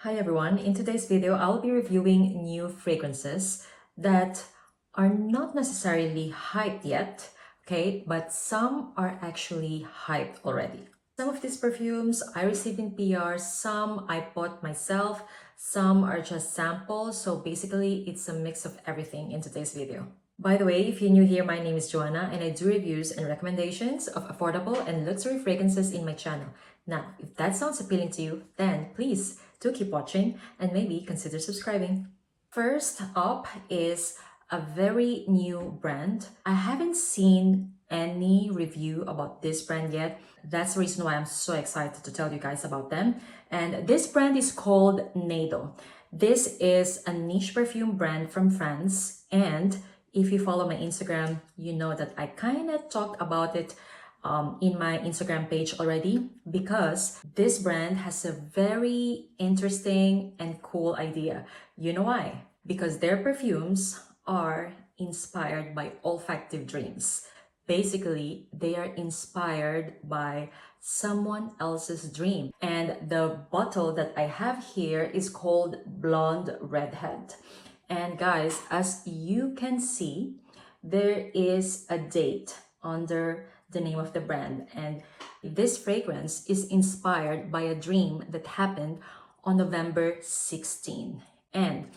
Hi everyone, in today's video I'll be reviewing new fragrances that are not necessarily hyped yet, okay, but some are actually hyped already. Some of these perfumes I received in PR, some I bought myself, some are just samples, so basically it's a mix of everything in today's video. By the way, if you're new here, my name is Joanna and I do reviews and recommendations of affordable and luxury fragrances in my channel. Now, if that sounds appealing to you, then please do keep watching and maybe consider subscribing. First up is a very new brand. I haven't seen any review about this brand yet. That's the reason why I'm so excited to tell you guys about them. And this brand is called Neydo. This is a niche perfume brand from France, and if you follow my Instagram, you know that I kind of talked about it in my Instagram page already, because this brand has a very interesting and cool idea. You know why? Because their perfumes are inspired by olfactive dreams. Basically, they are inspired by someone else's dream. And the bottle that I have here is called Blond Redhead. And guys, as you can see, there is a date under the name of the brand, and this fragrance is inspired by a dream that happened on November 16. And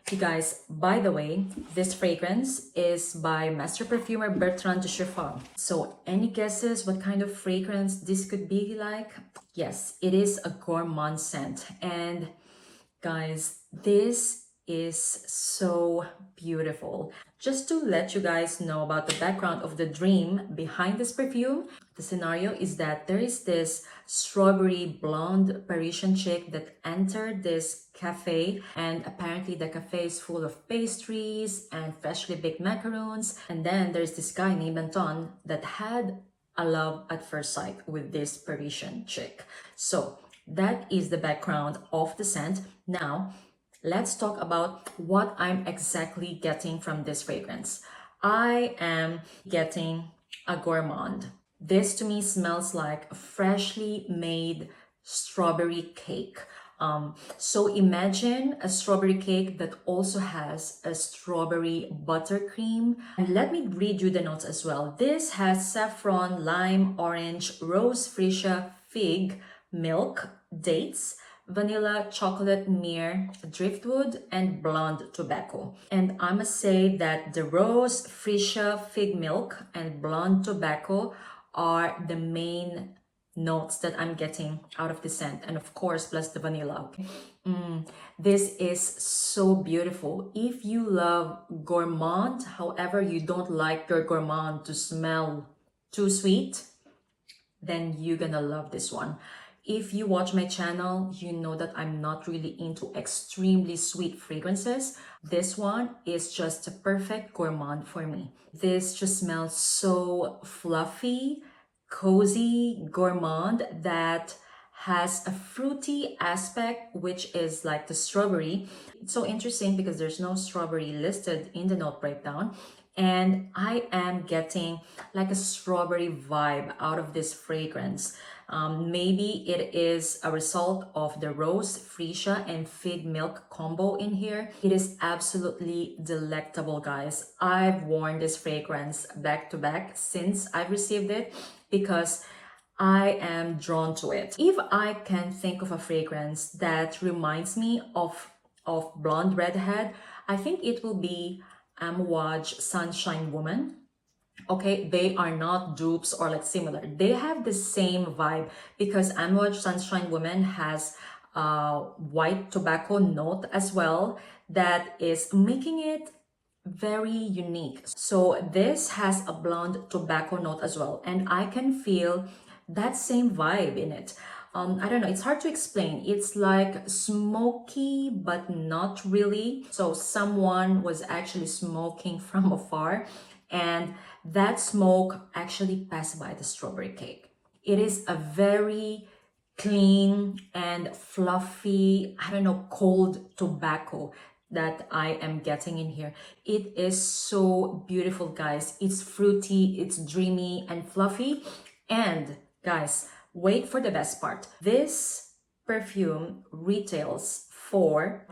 you guys, by the way, this fragrance is by master perfumer Bertrand de Chiffon. So any guesses what kind of fragrance this could be like? Yes, it is a gourmand scent. And guys, this is so beautiful. Just to let you guys know about the background of the dream behind this perfume, the scenario is that there is this strawberry blonde Parisian chick that entered this cafe, and apparently the cafe is full of pastries and freshly baked macaroons. And then there's this guy named Anton that had a love at first sight with this Parisian chick. So that is the background of the scent. Now, let's talk about what I'm exactly getting from this fragrance. I am getting a gourmand. This to me smells like a freshly made strawberry cake. So imagine a strawberry cake that also has a strawberry buttercream. And let me read you the notes as well. This has saffron, lime, orange, rose, freesia, fig, milk, dates, vanilla, chocolate, myrrh, driftwood, and blonde tobacco. And I must say that the rose, freesia, fig milk, and blonde tobacco are the main notes that I'm getting out of the scent, and of course plus the vanilla. Okay? This is so beautiful. If you love gourmand, however you don't like your gourmand to smell too sweet, then you're gonna love this one. If you watch my channel, you know that I'm not really into extremely sweet fragrances. This one is just a perfect gourmand for me. This just smells so fluffy, cozy gourmand that has a fruity aspect, which is like the strawberry. It's so interesting because there's no strawberry listed in the note breakdown, and I am getting like a strawberry vibe out of this fragrance. Maybe it is a result of the rose, freesia, and fig milk combo in here. It is absolutely delectable, guys. I've worn this fragrance back to back since I've received it because I am drawn to it. If I can think of a fragrance that reminds me of Blonde Redhead, I think it will be Amouage Sunshine Woman. Okay, they are not dupes or like similar. They have the same vibe because Amouage Sunshine Woman has a white tobacco note as well that is making it very unique. So this has a blonde tobacco note as well, and I can feel that same vibe in it. I don't know, it's hard to explain. It's like smoky, but not really. So someone was actually smoking from afar, and that smoke actually passed by the strawberry cake. It is a very clean and fluffy, I don't know, cold tobacco that I am getting in here. It is so beautiful, guys. It's fruity, it's dreamy and fluffy. And guys, wait for the best part. This perfume retails for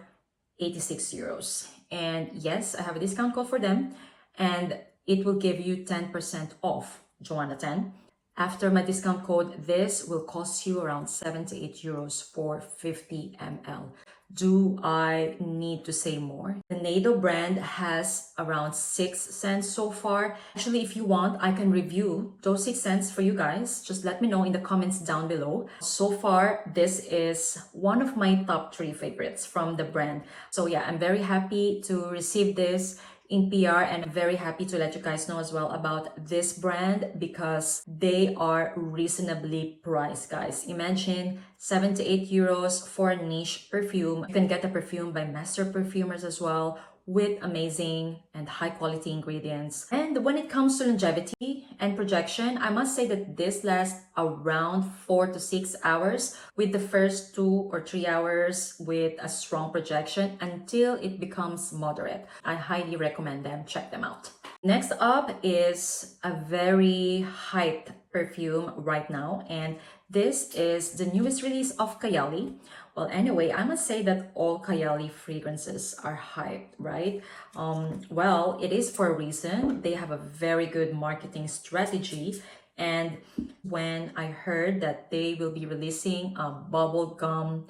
86 euros. And yes, I have a discount code for them, and it will give you 10% off Joanna10. After my discount code, this will cost you around 78 euros for 50 ml. Do I need to say more? The Neydo brand has around 6 cents so far. Actually, if you want, I can review those 6 cents for you guys. Just let me know in the comments down below. So far, this is one of my top 3 favorites from the brand. So yeah, I'm very happy to receive this in PR, and I'm very happy to let you guys know as well about this brand because they are reasonably priced, guys. Imagine 78 euros for a niche perfume. You can get a perfume by master perfumers as well with amazing and high quality ingredients. And when it comes to longevity and projection, I must say that this lasts around 4 to 6 hours, with the first 2 or 3 hours with a strong projection until it becomes moderate. I highly recommend them. Check them out. Next up is a very hyped perfume right now, and this is the newest release of Kayali. Well, anyway, I must say that all Kayali fragrances are hyped, right? Well, it is for a reason. They have a very good marketing strategy. And when I heard that they will be releasing a bubblegum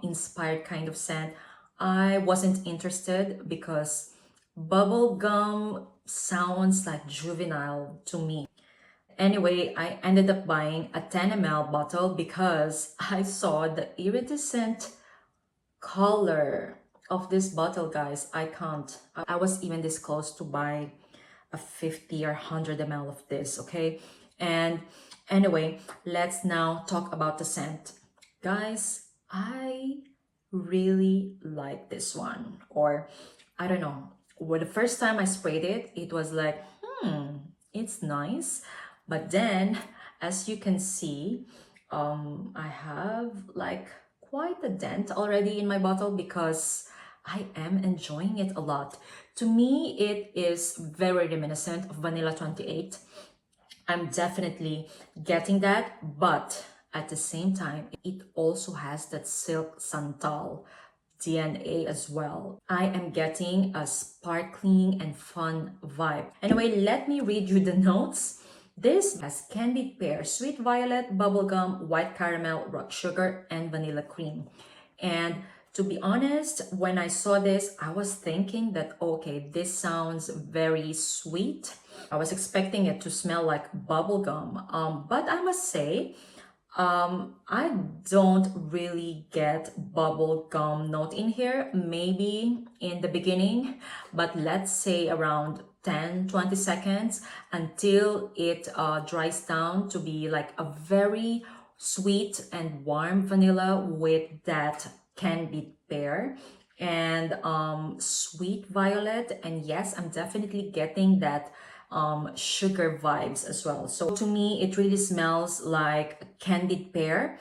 inspired kind of scent, I wasn't interested because bubblegum sounds like juvenile to me. Anyway, I ended up buying a 10 ml bottle because I saw the iridescent color of this bottle, guys. I can't. I was even this close to buy a 50 or 100 ml of this, okay? And anyway, let's now talk about the scent. Guys, I really like this one. Or, I don't know. Well, the first time I sprayed it, it was like, it's nice. But then, as you can see, I have like quite a dent already in my bottle because I am enjoying it a lot. To me, it is very reminiscent of Vanilla 28. I'm definitely getting that, but at the same time, it also has that silk santal DNA as well. I am getting a sparkling and fun vibe. Anyway, let me read you the notes. This has candied pear, sweet violet, bubblegum, white caramel, rock sugar, and vanilla cream. And to be honest, when I saw this, I was thinking that, okay, this sounds very sweet. I was expecting it to smell like bubblegum. But I must say, I don't really get bubble gum note in here, maybe in the beginning, but let's say around 10-20 seconds until it dries down to be like a very sweet and warm vanilla with that candied pear and sweet violet. And yes, I'm definitely getting that sugar vibes as well. So to me, it really smells like candied pear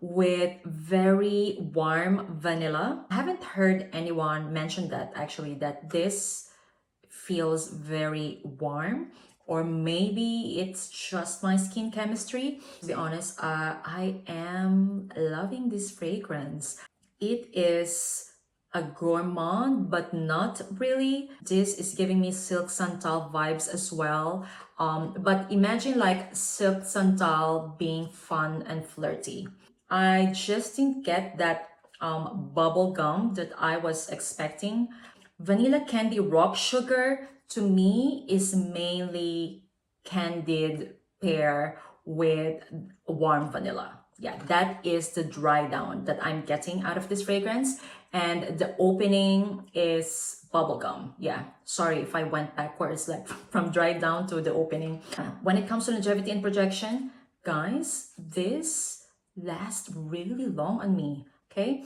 with very warm vanilla. I haven't heard anyone mention that actually, that this feels very warm, or maybe it's just my skin chemistry. To be honest, I am loving this fragrance. It is a gourmand, but not really. This is giving me silk santal vibes as well. But imagine like silk santal being fun and flirty. I just didn't get that bubble gum that I was expecting. Vanilla candy rock sugar to me is mainly candied pear with warm vanilla. Yeah, that is the dry down that I'm getting out of this fragrance. And the opening is bubblegum. Yeah, sorry if I went backwards, like from dry down to the opening. When it comes to longevity and projection, guys, this lasts really long on me, okay?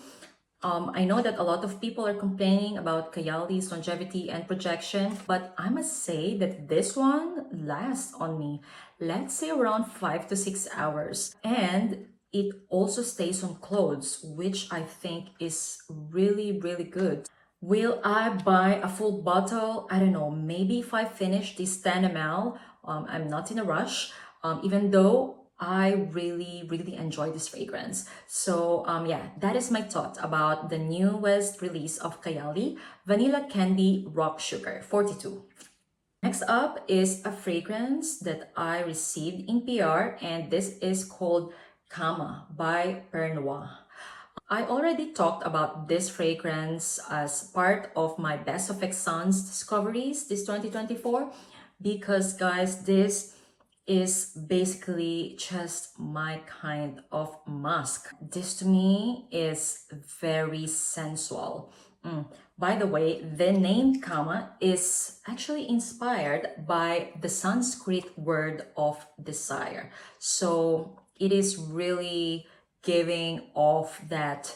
I know that a lot of people are complaining about Kayali's longevity and projection, but I must say that this one lasts on me, let's say around 5 to 6 hours. And it also stays on clothes, which I think is really, really good. Will I buy a full bottle? I don't know, maybe if I finish this 10 ml, I'm not in a rush, even though I really enjoy this fragrance. So yeah, that is my thought about the newest release of Kayali, Vanilla Candy Rock Sugar 42. Next up is a fragrance that I received in PR, and this is called Kama by Pernoire. I already talked about this fragrance as part of my Best of Exxon's discoveries this 2024 because guys, this is basically just my kind of musk. This to me is very sensual. By the way, the name Kama is actually inspired by the Sanskrit word of desire. So it is really giving off that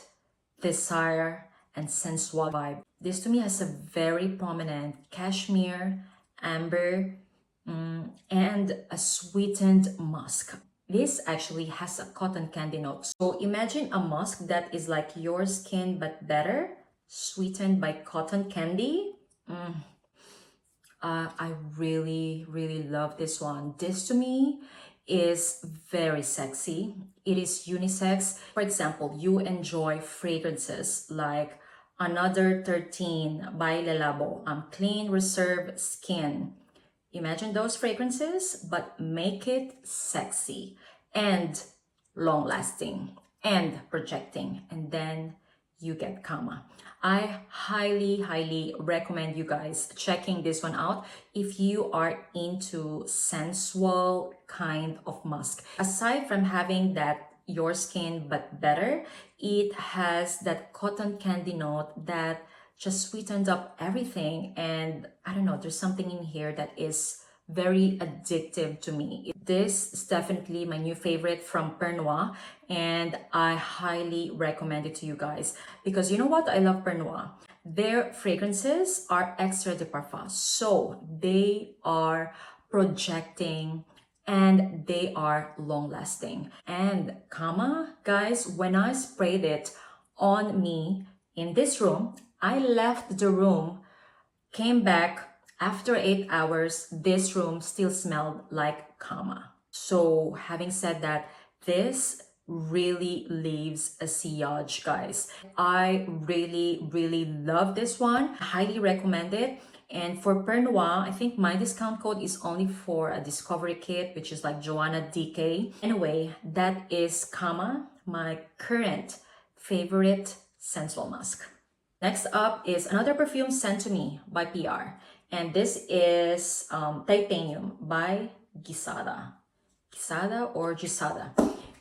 desire and sensual vibe. This to me has a very prominent cashmere, amber, and a sweetened musk. This actually has a cotton candy note. So imagine a musk that is like your skin but better, sweetened by cotton candy. I really love this one. This to me is very sexy. It is unisex. For example, you enjoy fragrances like Another 13 by Le Labo, Clean Reserve Skin. Imagine those fragrances, but make it sexy and long lasting and projecting. And then you get Kama. I highly recommend you guys checking this one out if you are into sensual kind of musk. Aside from having that your skin but better, it has that cotton candy note that just sweetened up everything. And I don't know, there's something in here that is very addictive to me. This is definitely my new favorite from Pernoire, and I highly recommend it to you guys because you know what? I love Pernoire. Their fragrances are extra de parfum, so they are projecting and they are long lasting. And Kama, guys, when I sprayed it on me in this room, I left the room, came back after 8 hours, this room still smelled like Kama. So having said that, this really leaves a sillage, guys. I really love this one. Highly recommend it. And for Pernoire, I think my discount code is only for a discovery kit, which is like JOANNADK. Anyway, that is Kama, my current favorite sensual musk. Next up is another perfume sent to me by PR. And this is Titanium by Gisada. Gisada or Gisada.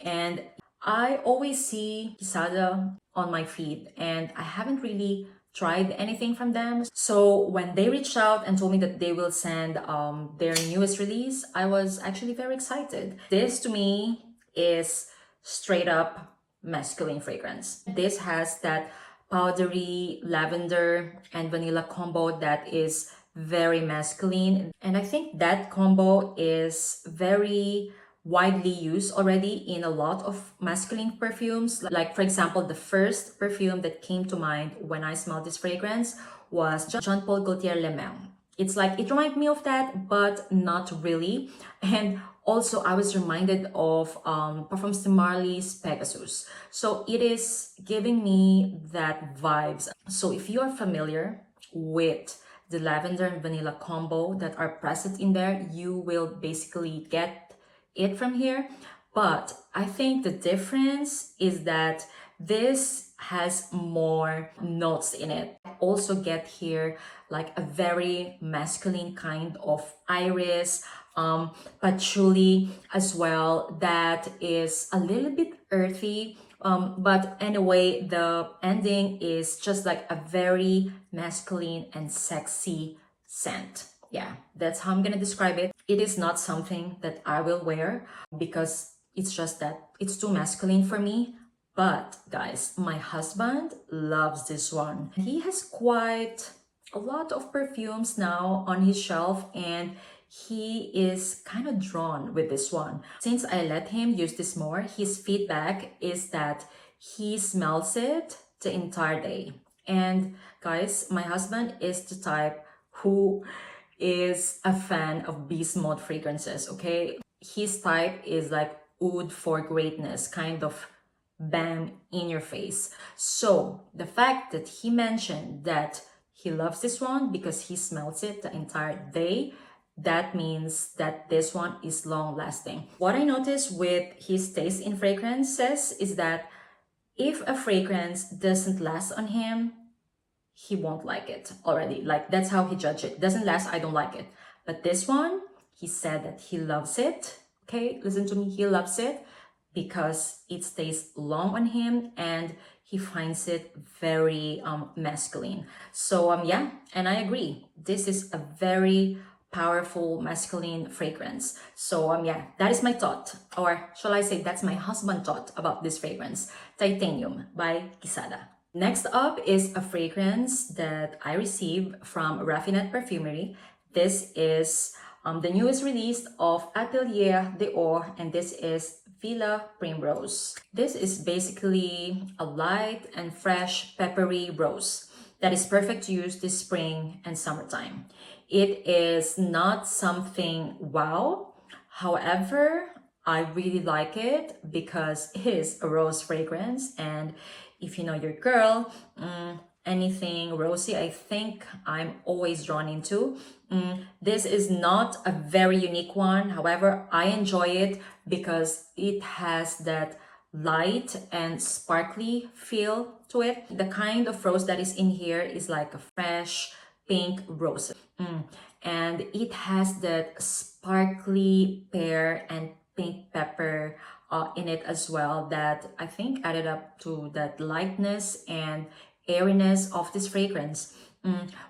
And I always see Gisada on my feed and I haven't really tried anything from them. So when they reached out and told me that they will send their newest release, I was actually very excited. This to me is straight up masculine fragrance. This has that powdery lavender and vanilla combo that is very masculine. And I think that combo is very widely used already in a lot of masculine perfumes. Like for example, the first perfume that came to mind when I smelled this fragrance was Jean Paul Gaultier Le Mans. It's like, it reminded me of that, but not really. And also I was reminded of Parfums de Marly's Pegasus. So it is giving me that vibes. So if you are familiar with the lavender and vanilla combo that are present in there, you will basically get it from here. But I think the difference is that this has more notes in it. I also get here like a very masculine kind of iris, patchouli as well, that is a little bit earthy. But anyway, the ending is just like a very masculine and sexy scent. Yeah, that's how I'm gonna describe it. It is not something that I will wear because it's just that it's too masculine for me. But guys, my husband loves this one. He has quite a lot of perfumes now on his shelf and he is kind of drawn with this one. Since I let him use this more, his feedback is that he smells it the entire day. And guys, my husband is the type who is a fan of beast mode fragrances, okay? His type is like oud for greatness, kind of bam in your face. So the fact that he mentioned that he loves this one because he smells it the entire day, that means that this one is long lasting. What I noticed with his taste in fragrances is that if a fragrance doesn't last on him, he won't like it already. Like, that's how he judged it. Doesn't last, I don't like it. But this one, he said that he loves it. Okay, listen to me, he loves it because it stays long on him and he finds it very masculine. So yeah, and I agree, this is a very powerful masculine fragrance. So yeah, that is my thought, or shall I say that's my husband thought about this fragrance, Titanium by Gisada. Next up is a fragrance that I received from Redhead Perfumery. This is the newest release of Atelier DORA, and this is Villa Primrose. This is basically a light and fresh peppery rose that is perfect to use this spring and summertime. It is not something wow, however, I really like it because it is a rose fragrance, and if you know your girl, anything rosy, I think I'm always drawn into. This is not a very unique one. However, I enjoy it because it has that light and sparkly feel to it. The kind of rose that is in here is like a fresh pink rose. And it has that sparkly pear and pink pepper in it as well, that I think added up to that lightness and airiness of this fragrance.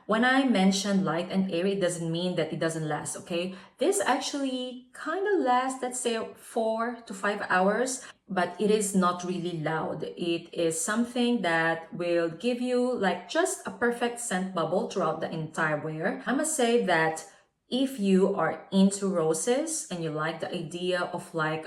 When I mention light and airy, it doesn't mean that it doesn't last, okay? This actually kind of lasts, let's say, 4 to 5 hours, but it is not really loud. It is something that will give you like just a perfect scent bubble throughout the entire wear. I must say that if you are into roses and you like the idea of like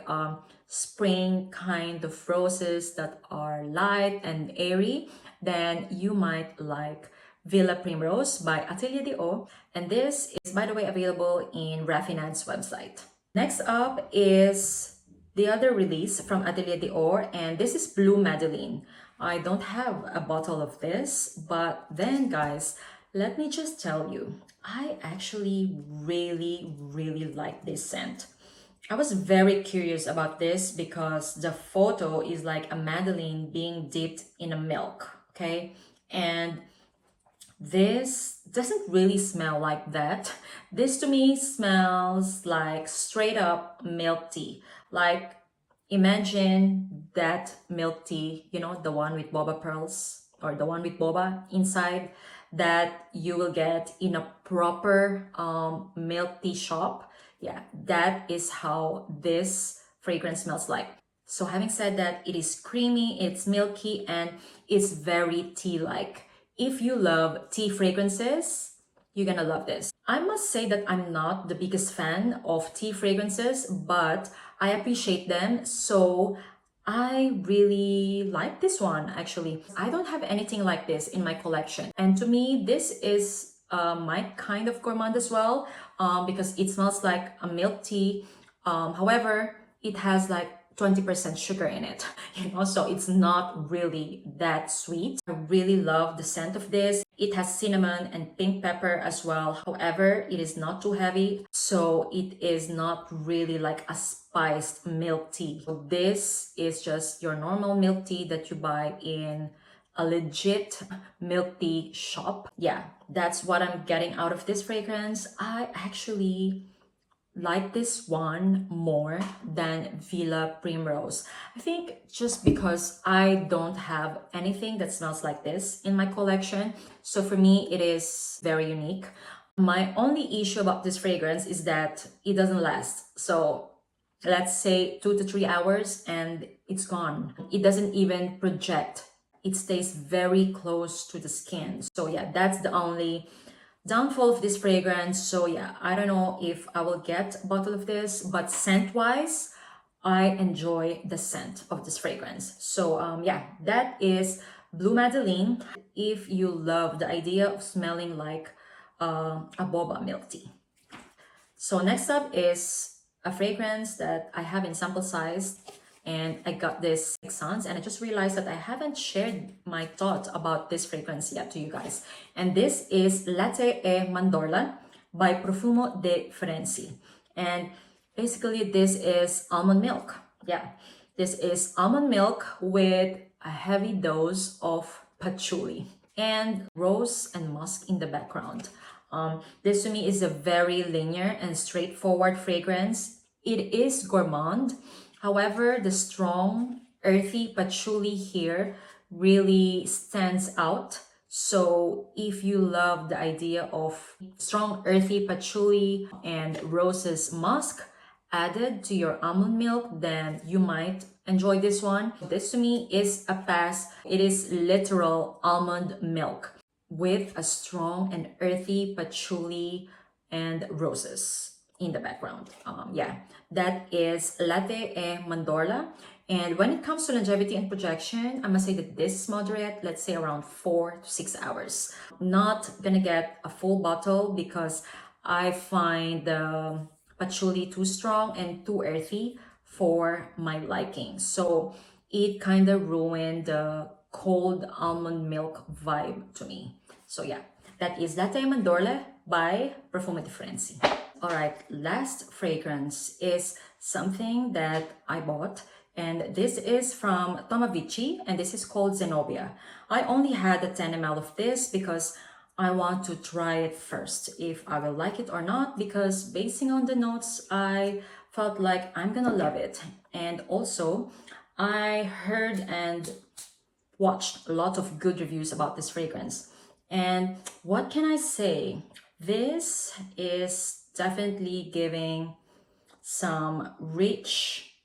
spring kind of roses that are light and airy, then you might like Villa Primrose by Atelier DO, and this is, by the way, available in Raffinad's website. Next up is the other release from Atelier DO, and this is Blue Madeline. I don't have a bottle of this, but then guys, let me just tell you, I actually really like this scent. I was very curious about this because the photo is like a Madeline being dipped in a milk, okay? And this doesn't really smell like that. This to me smells like straight up milk tea. Like, imagine that milk tea, you know, the one with boba pearls or the one with boba inside, that you will get in a proper milk tea shop. Yeah, that is how this fragrance smells like. So having said that, it is creamy, it's milky, and it's very tea-like. If you love tea fragrances, you're gonna love this. I must say that I'm not the biggest fan of tea fragrances, but I appreciate them, so I really like this one actually. I don't have anything like this in my collection, and to me this is my kind of gourmand as well, because it smells like a milk tea. However, it has like 20% sugar in it, you know, so it's not really that sweet. I really love the scent of this. It has cinnamon and pink pepper as well. However, it is not too heavy, so it is not really like a spiced milk tea. So this is just your normal milk tea that you buy in a legit milk tea shop. Yeah, that's what I'm getting out of this fragrance. I actually like this one more than Villa Primrose. I think just because I don't have anything that smells like this in my collection, so for me it is very unique. My only issue about this fragrance is that it doesn't last. So let's say 2 to 3 hours and it's gone. It doesn't even project. It stays very close to the skin. So yeah, that's the only downfall of this fragrance. So yeah, I don't know if I will get a bottle of this, but scent wise, I enjoy the scent of this fragrance. So yeah, that is Blue Madeline if you love the idea of smelling like a boba milk tea. So next up is a fragrance that I have in sample size, and I got this 6 ounce, and I just realized that I haven't shared my thought about this fragrance yet to you guys. And this is Latte e Mandorla by Profumo de Firenze. And basically this is almond milk. Yeah, this is almond milk with a heavy dose of patchouli and rose and musk in the background. This to me is a very linear and straightforward fragrance. It is gourmand. However, the strong, earthy patchouli here really stands out. So if you love the idea of strong, earthy patchouli and roses musk added to your almond milk, then you might enjoy this one. This to me is a pass. It is literal almond milk with a strong and earthy patchouli and roses in the background. Yeah, that is Latte e Mandorla. And when it comes to longevity and projection, I must say that this is moderate, let's say around 4 to 6 hours. Not gonna get a full bottle because I find the patchouli too strong and too earthy for my liking. So it kind of ruined the cold almond milk vibe to me. So yeah, that is Latte e Mandorla by Perfume di Firenze. All right, last fragrance is something that I bought, and this is from Tomavicci, and this is called Zenobia. I only had a 10 ml of this because I want to try it first, if I will like it or not, because basing on the notes, I felt like I'm gonna love it. And also, I heard and watched a lot of good reviews about this fragrance. And what can I say? This is definitely giving some rich,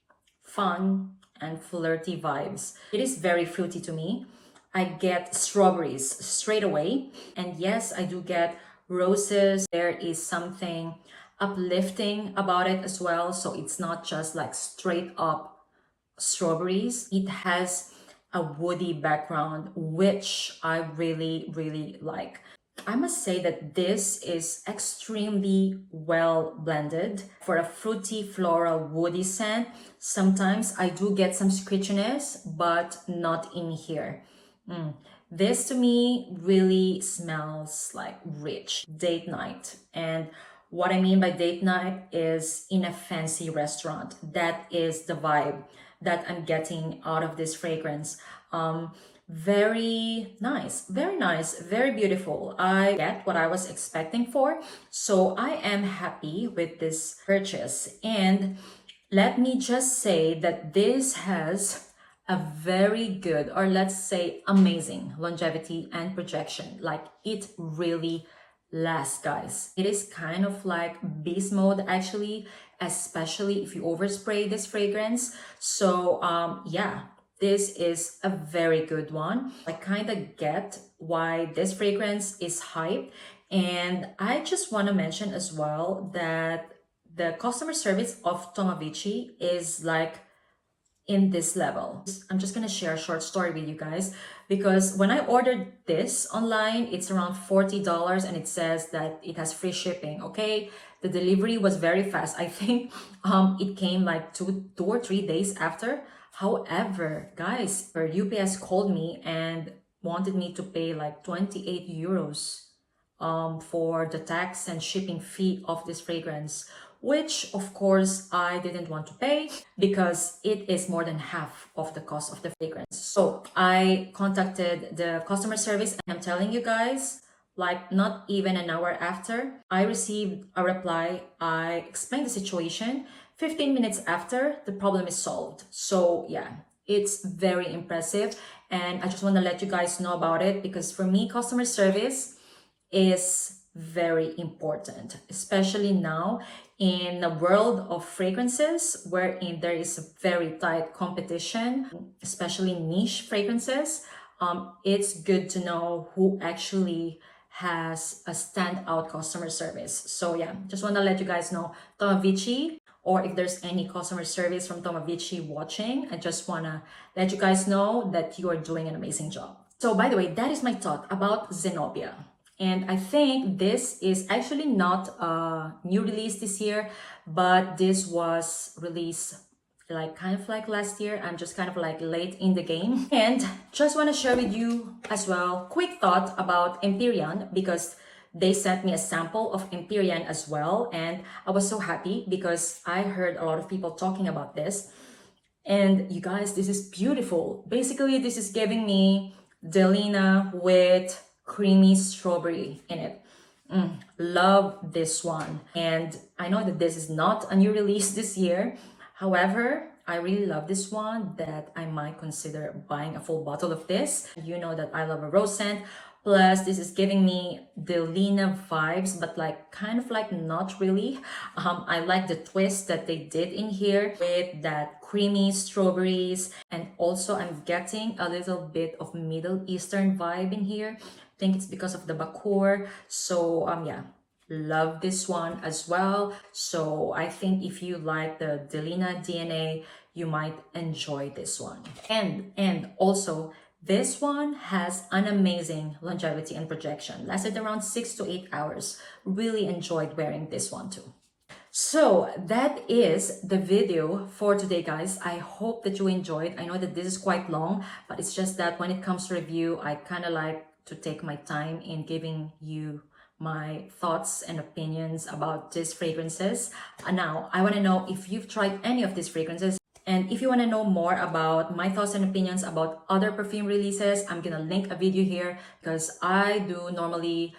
fun, and flirty vibes. It is very fruity to me. I get strawberries straight away. And yes, I do get roses. There is something uplifting about it as well. So it's not just like straight up strawberries. It has a woody background, which I really, really like. I must say that this is extremely well blended for a fruity, floral, woody scent. Sometimes I do get some scritchiness, but not in here. This to me really smells like rich date night. And what I mean by date night is in a fancy restaurant. That is the vibe that I'm getting out of this fragrance. Very nice, very beautiful. I get what I was expecting for, so I am happy with this purchase. And let me just say that this has a very good, or let's say amazing, longevity and projection. Like, it really lasts, guys. It is kind of like beast mode actually, especially if you overspray this fragrance. So yeah, this is a very good one. I kind of get why this fragrance is hype. And I just want to mention as well that the customer service of Tomavicci is like in this level. I'm just gonna share a short story with you guys, because when I ordered this online, it's around $40 and it says that it has free shipping. Okay, the delivery was very fast. I think it came like two or 3 days after. However, guys, UPS called me and wanted me to pay like 28 euros for the tax and shipping fee of this fragrance, which of course I didn't want to pay because it is more than half of the cost of the fragrance. So I contacted the customer service, and I'm telling you guys, like not even an hour after I received a reply, I explained the situation. 15 minutes after, the problem is solved. So yeah, it's very impressive. And I just want to let you guys know about it, because for me, customer service is very important, especially now in a world of fragrances wherein there is a very tight competition, especially niche fragrances. It's good to know who actually has a standout customer service. So yeah, just want to let you guys know, Tomavicci, or if there's any customer service from Tomavicci watching, I just want to let you guys know that you are doing an amazing job. So by the way, that is my thought about Zenobia. And I think this is actually not a new release this year, but this was released like kind of like last year. I'm just kind of like late in the game. And just want to share with you as well quick thought about Empyrean, because they sent me a sample of Empyrean as well, and I was so happy because I heard a lot of people talking about this. And you guys, this is beautiful. Basically, this is giving me Delina with creamy strawberry in it. Love this one. And I know that this is not a new release this year. However, I really love this one that I might consider buying a full bottle of this. You know that I love a rose scent. Plus, this is giving me Delina vibes, but like kind of like not really. I like the twist that they did in here with that creamy strawberries, and also I'm getting a little bit of Middle Eastern vibe in here. I think it's because of the Bakur. So yeah, love this one as well. So I think if you like the Delina DNA, you might enjoy this one. And also, this one has an amazing longevity and projection. Lasted around 6 to 8 hours. Really enjoyed wearing this one too. So that is the video for today, guys. I hope that you enjoyed. I know that this is quite long, but it's just that when it comes to review, I kind of like to take my time in giving you my thoughts and opinions about these fragrances. Now, I want to know if you've tried any of these fragrances. And if you want to know more about my thoughts and opinions about other perfume releases, I'm gonna link a video here because I do normally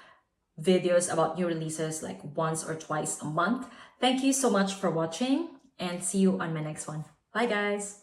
videos about new releases like once or twice a month. Thank you so much for watching and see you on my next one. Bye guys!